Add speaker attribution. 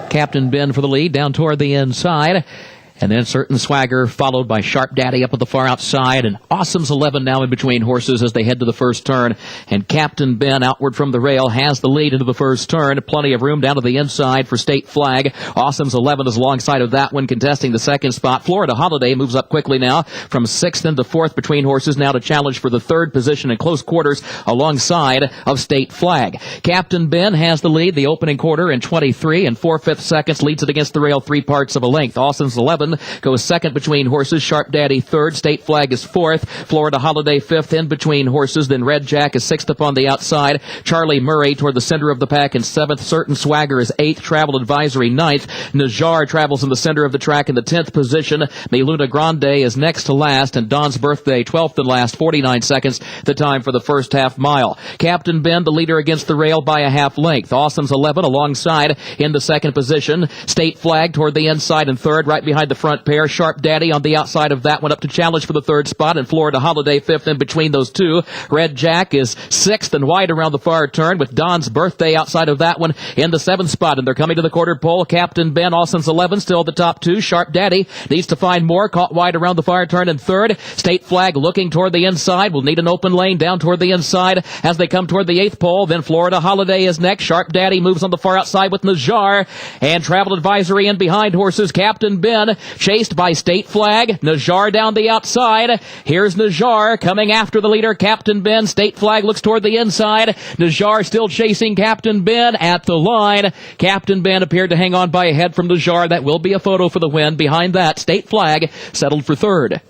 Speaker 1: Captain Ben for the lead down toward the inside. And then Certain Swagger, followed by Sharp Daddy up at the far outside. And Awesome's 11 now in between horses as they head to the first turn. And Captain Ben, outward from the rail, has the lead into the first turn. Plenty of room down to the inside for State Flag. Awesome's 11 is alongside of that one, contesting the second spot. Florida Holiday moves up quickly now from 6th into 4th between horses, now to challenge for the third position in close quarters alongside of State Flag. Captain Ben has the lead, the opening quarter, in 23 and 4/5 seconds, leads it against the rail 3 parts of a length. Awesome's 11 goes second between horses. Sharp Daddy third. State Flag is fourth. Florida Holiday fifth in between horses. Then Red Jack is sixth up on the outside. Charlie Murray toward the center of the pack in seventh. Certain Swagger is eighth. Travel Advisory ninth. Najar travels in the center of the track in the 10th position. Miluna Grande is next to last. And Don's Birthday 12th and last. 49 seconds the time for the first half mile. Captain Ben, the leader against the rail by a half length. Awesome's 11 alongside in the second position. State Flag toward the inside and third, right behind the front pair. Sharp Daddy on the outside of that one up to challenge for the third spot, and Florida Holiday fifth in between those two. Red Jack is sixth and wide around the far turn, with Don's Birthday outside of that one in the seventh spot, and they're coming to the quarter pole. Captain Ben, Awesome's 11, still the top two. Sharp Daddy needs to find more, caught wide around the far turn in third. State Flag looking toward the inside, will need an open lane down toward the inside as they come toward the eighth pole. Then Florida Holiday is next. Sharp Daddy moves on the far outside with Najar, and Travel Advisory in behind horses. Captain Ben chased by State Flag. Najar down the outside. Here's Najar coming after the leader, Captain Ben. State Flag looks toward the inside. Najar still chasing Captain Ben at the line. Captain Ben appeared to hang on by a head from Najar. That will be a photo for the win. Behind that, State Flag settled for third.